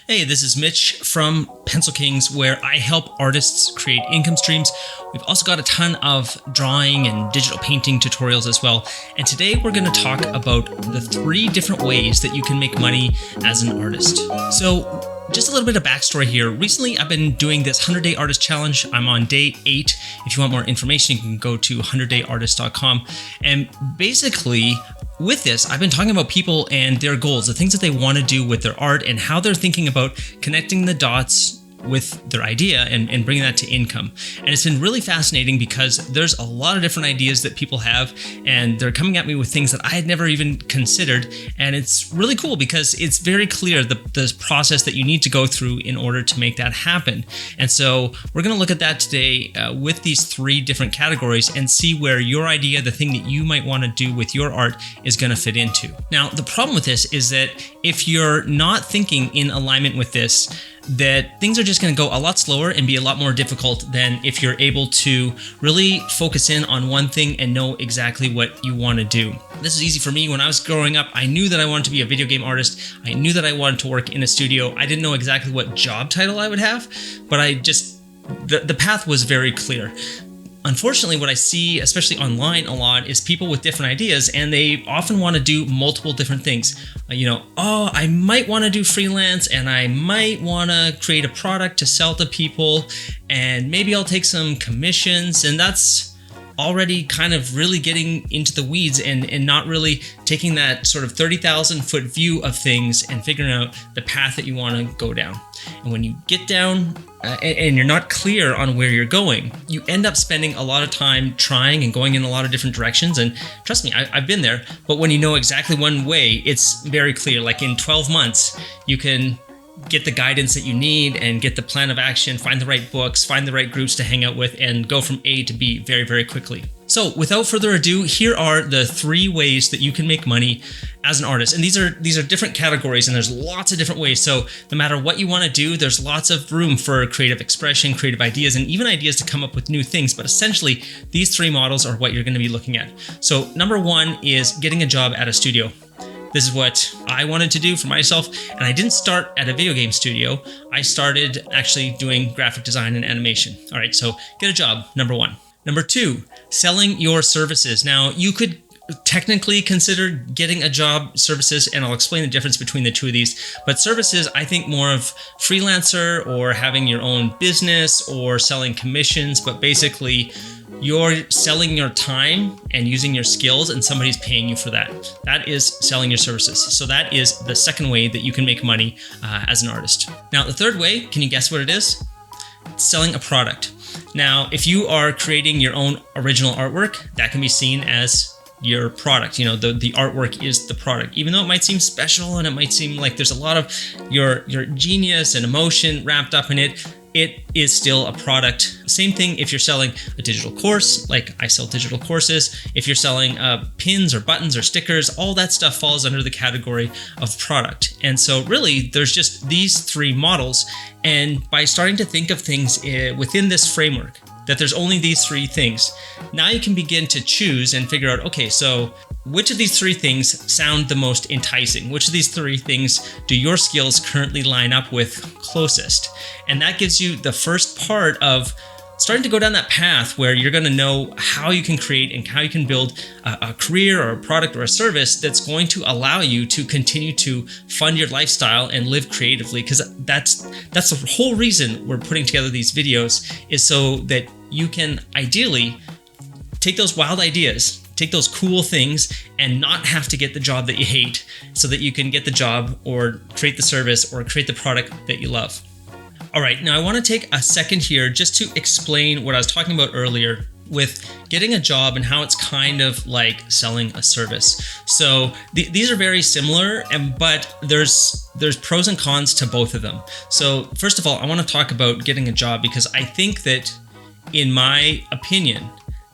Hey, this is Mitch from Pencil Kings, where I help artists create income streams. We've also got a ton of drawing and digital painting tutorials as well. And today we're going to talk about the 3 different ways that you can make money as an artist. So just a little bit of backstory here. Recently, I've been doing this 100-Day Artist Challenge. I'm on day 8. If you want more information, you can go to 100dayartist.com. And basically, with this, I've been talking about people and their goals, the things that they want to do with their art and how they're thinking about connecting the dots with their idea and bringing that to income. And it's been really fascinating because there's a lot of different ideas that people have, and they're coming at me with things that I had never even considered. And it's really cool because it's very clear the process that you need to go through in order to make that happen. And so we're going to look at that today with these 3 different categories and see where your idea, the thing that you might want to do with your art, is going to fit into. Now, the problem with this is that if you're not thinking in alignment with this, that things are just going to go a lot slower and be a lot more difficult than if you're able to really focus in on one thing and know exactly what you want to do. This is easy for me. When I was growing up, I knew that I wanted to be a video game artist. I knew that I wanted to work in a studio. I didn't know exactly what job title I would have, but the path was very clear. Unfortunately, what I see, especially online a lot, is people with different ideas, and they often want to do multiple different things. I might want to do freelance, and I might want to create a product to sell to people, and maybe I'll take some commissions, and that's already kind of really getting into the weeds and not really taking that sort of 30,000 foot view of things and figuring out the path that you want to go down. And when you get down and you're not clear on where you're going, you end up spending a lot of time trying and going in a lot of different directions. And trust me, I've been there. But when you know exactly one way, it's very clear. Like in 12 months, you can get the guidance that you need and get the plan of action, find the right books, find the right groups to hang out with, and go from A to B very, very quickly. So without further ado, here are the 3 ways that you can make money as an artist. And these are different categories, and there's lots of different ways. So no matter what you want to do, there's lots of room for creative expression, creative ideas, and even ideas to come up with new things. But essentially, these 3 models are what you're going to be looking at. So number 1 is getting a job at a studio. This is what I wanted to do for myself, and I didn't start at a video game studio. I started actually doing graphic design and animation. All right, so get a job, number 1. Number 2, selling your services. Now, you could technically consider getting a job services, and I'll explain the difference between the 2 of these. But services, I think more of freelancer or having your own business or selling commissions, but basically you're selling your time and using your skills, and somebody's paying you for that. That is selling your services. So that is the second way that you can make money as an artist. Now, the third way, can you guess what it is? It's selling a product. Now, if you are creating your own original artwork, that can be seen as your product. The artwork is the product. Even though it might seem special and it might seem like there's a lot of your genius and emotion wrapped up in it, it is still a product. Same thing if you're selling a digital course, like I sell digital courses. If you're selling pins or buttons or stickers, all that stuff falls under the category of product. And so really, there's just these 3 models. And by starting to think of things within this framework, that there's only these 3 things, now you can begin to choose and figure out, okay, so which of these 3 things sound the most enticing? Which of these 3 things do your skills currently line up with closest? And that gives you the first part of starting to go down that path where you're going to know how you can create and how you can build a career or a product or a service that's going to allow you to continue to fund your lifestyle and live creatively. Because that's the whole reason we're putting together these videos, is so that you can ideally take those wild ideas, take those cool things, and not have to get the job that you hate, so that you can get the job or create the service or create the product that you love. All right, now I want to take a second here just to explain what I was talking about earlier with getting a job and how it's kind of like selling a service. So these are very similar, but there's pros and cons to both of them. So first of all, I want to talk about getting a job, because I think that, in my opinion,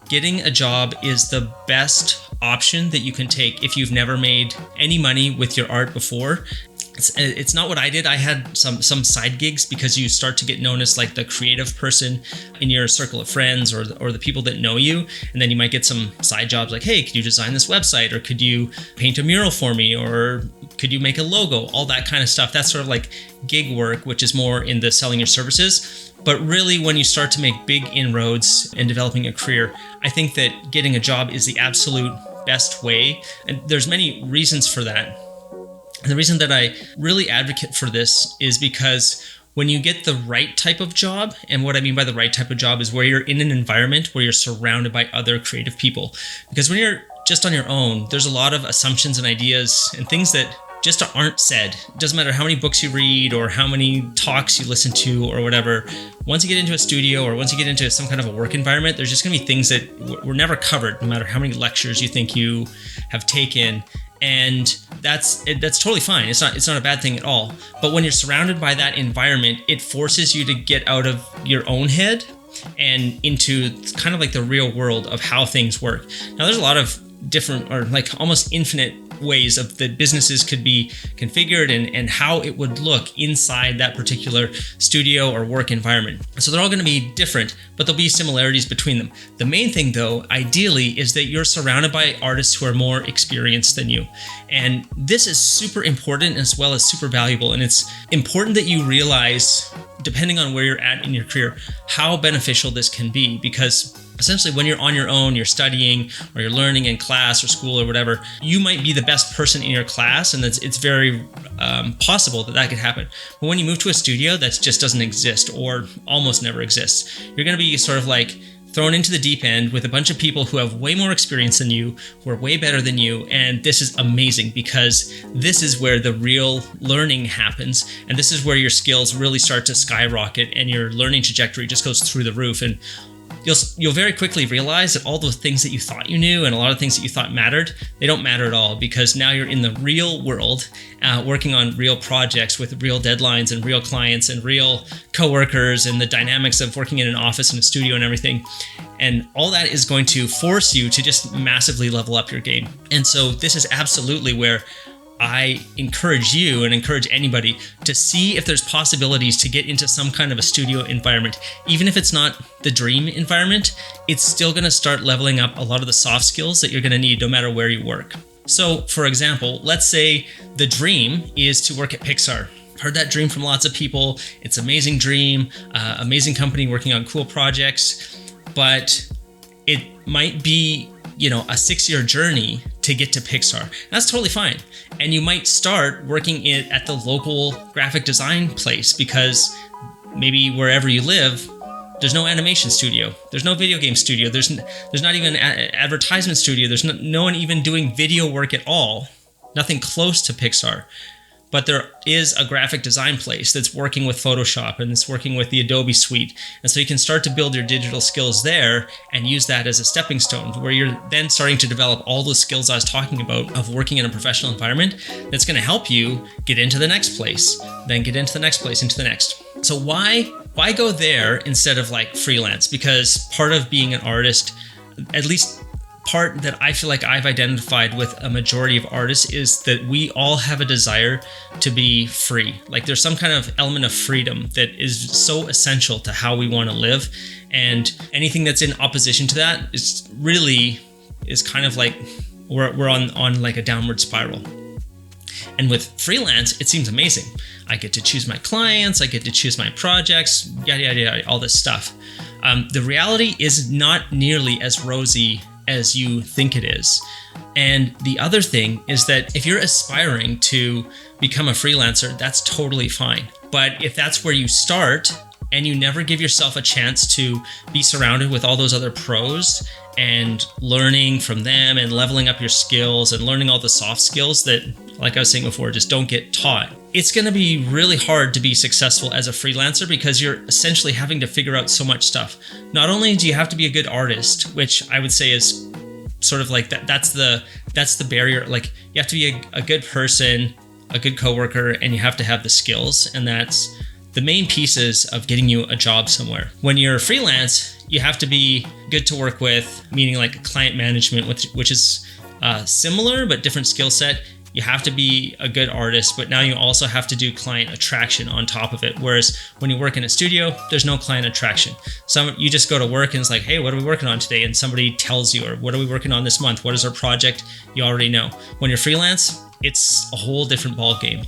getting a job is the best option that you can take if you've never made any money with your art before. It's not what I did. I had some side gigs, because you start to get known as like the creative person in your circle of friends or the people that know you. And then you might get some side jobs like, hey, could you design this website? Or could you paint a mural for me? Or Could you make a logo? All that kind of stuff. That's sort of like gig work, which is more in the selling your services. But really, when you start to make big inroads in developing a career, I think that getting a job is the absolute best way. And there's many reasons for that. And the reason that I really advocate for this is because when you get the right type of job, and what I mean by the right type of job is where you're in an environment where you're surrounded by other creative people. Because when you're just on your own, there's a lot of assumptions and ideas and things that just aren't said. It doesn't matter how many books you read or how many talks you listen to or whatever. Once you get into a studio or once you get into some kind of a work environment, there's just going to be things that were never covered, no matter how many lectures you think you have taken. And that's totally fine. It's not a bad thing at all. But when you're surrounded by that environment, it forces you to get out of your own head and into kind of like the real world of how things work. Now, there's a lot of different or like almost infinite ways of that businesses could be configured and how it would look inside that particular studio or work environment. So they're all going to be different, but there'll be similarities between them. The main thing though, ideally, is that you're surrounded by artists who are more experienced than you. And this is super important as well as super valuable. And it's important that you realize, depending on where you're at in your career, how beneficial this can be, because essentially, when you're on your own, you're studying or you're learning in class or school or whatever, you might be the best person in your class, and it's very possible that could happen. But when you move to a studio, that just doesn't exist or almost never exists. You're going to be sort of like thrown into the deep end with a bunch of people who have way more experience than you, who are way better than you, and this is amazing because this is where the real learning happens, and this is where your skills really start to skyrocket and your learning trajectory just goes through the roof. And you'll very quickly realize that all those things that you thought you knew and a lot of things that you thought mattered, they don't matter at all, because now you're in the real world, working on real projects with real deadlines and real clients and real coworkers and the dynamics of working in an office and a studio and everything. And all that is going to force you to just massively level up your game. And so this is absolutely where I encourage you and encourage anybody to see if there's possibilities to get into some kind of a studio environment. Even if it's not the dream environment, it's still going to start leveling up a lot of the soft skills that you're going to need no matter where you work. So, for example, let's say the dream is to work at Pixar. I've heard that dream from lots of people. It's an amazing dream, amazing company working on cool projects, but it might be, a 6-year journey to get to Pixar. That's totally fine. And you might start working at the local graphic design place because maybe wherever you live, there's no animation studio. There's no video game studio. There's not even an advertisement studio. There's no one even doing video work at all. Nothing close to Pixar. But there is a graphic design place that's working with Photoshop and it's working with the Adobe suite. And so you can start to build your digital skills there and use that as a stepping stone where you're then starting to develop all those skills I was talking about of working in a professional environment that's going to help you get into the next place, then get into the next place, into the next. So why go there instead of like freelance? Because part of being an artist, at least part that I feel like I've identified with a majority of artists, is that we all have a desire to be free. Like there's some kind of element of freedom that is so essential to how we want to live. And anything that's in opposition to that is kind of like we're on like a downward spiral. And with freelance, it seems amazing. I get to choose my clients, I get to choose my projects, yada, yada, yada, all this stuff. The reality is not nearly as rosy as you think it is. And the other thing is that if you're aspiring to become a freelancer, that's totally fine. But if that's where you start and you never give yourself a chance to be surrounded with all those other pros and learning from them and leveling up your skills and learning all the soft skills that, like I was saying before, just don't get taught, it's going to be really hard to be successful as a freelancer because you're essentially having to figure out so much stuff. Not only do you have to be a good artist, which I would say is sort of like that's the barrier. Like you have to be a good person, a good coworker, and you have to have the skills. And that's the main pieces of getting you a job somewhere. When you're freelance, you have to be good to work with, meaning like client management, which is similar but different skill set. You have to be a good artist, but now you also have to do client attraction on top of it. Whereas when you work in a studio, there's no client attraction. You just go to work and it's like, hey, what are we working on today? And somebody tells you, or what are we working on this month? What is our project? You already know. When you're freelance, it's a whole different ball game.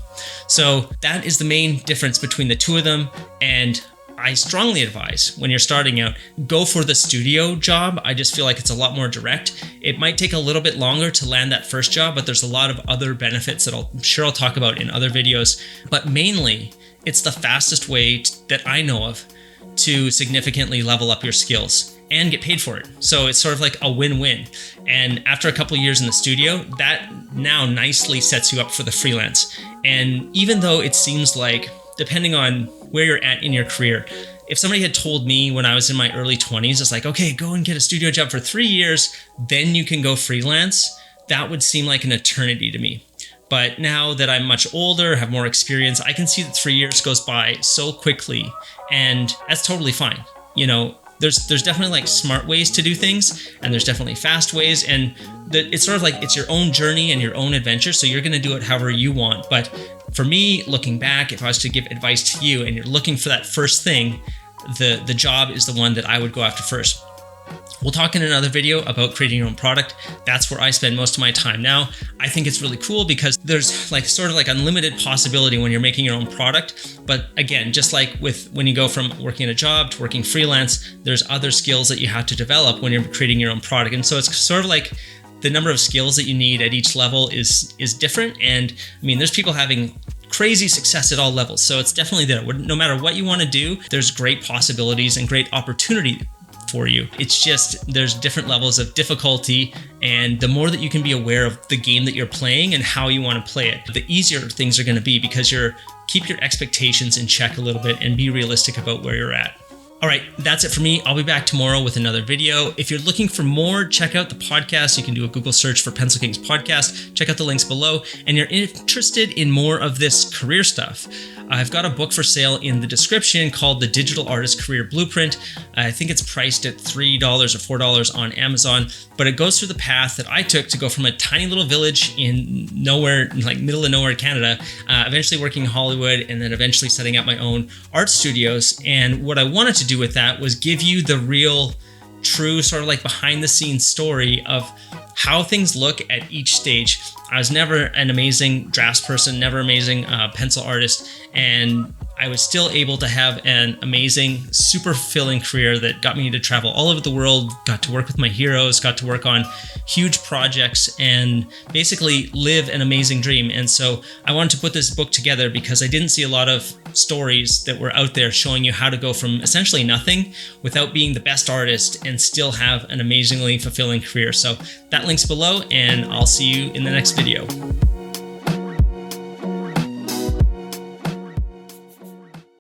So that is the main difference between the two of them. And I strongly advise when you're starting out, go for the studio job. I just feel like it's a lot more direct. It might take a little bit longer to land that first job, but there's a lot of other benefits that I'm sure I'll talk about in other videos. But mainly, it's the fastest way that I know of to significantly level up your skills and get paid for it. So it's sort of like a win-win. And after a couple of years in the studio, that now nicely sets you up for the freelance. And even though it seems like, depending on where you're at in your career, if somebody had told me when I was in my early 20s, it's like, okay, go and get a studio job for 3 years, then you can go freelance, that would seem like an eternity to me. But now that I'm much older, have more experience, I can see that 3 years goes by so quickly, and that's totally fine. You know, there's definitely like smart ways to do things, and there's definitely fast ways, and it's sort of like it's your own journey and your own adventure, so you're going to do it however you want. But for me, looking back, if I was to give advice to you and you're looking for that first thing, the job is the one that I would go after first. We'll talk in another video about creating your own product. That's where I spend most of my time now. I think it's really cool because there's like sort of like unlimited possibility when you're making your own product. But again, just like with when you go from working at a job to working freelance, there's other skills that you have to develop when you're creating your own product. And so it's sort of like the number of skills that you need at each level is different. And I mean, there's people having crazy success at all levels. So it's definitely there. No matter what you want to do, there's great possibilities and great opportunity for you. It's just there's different levels of difficulty, and the more that you can be aware of the game that you're playing and how you want to play it, the easier things are going to be, because keep your expectations in check a little bit and be realistic about where you're at. All right, that's it for me. I'll be back tomorrow with another video. If you're looking for more, check out the podcast. You can do a Google search for Pencil Kings Podcast. Check out the links below. And you're interested in more of this career stuff, I've got a book for sale in the description called The Digital Artist Career Blueprint. I think it's priced at $3 or $4 on Amazon, but it goes through the path that I took to go from a tiny little village in nowhere, like middle of nowhere, Canada, eventually working in Hollywood, and then eventually setting up my own art studios. And what I wanted to do with that was give you the real, true sort of like behind the scenes story of how things look at each stage. I was never an amazing draftsperson, never amazing pencil artist, and I was still able to have an amazing, super fulfilling career that got me to travel all over the world, got to work with my heroes, got to work on huge projects, and basically live an amazing dream. And so I wanted to put this book together because I didn't see a lot of stories that were out there showing you how to go from essentially nothing without being the best artist and still have an amazingly fulfilling career. So that link's below, and I'll see you in the next video.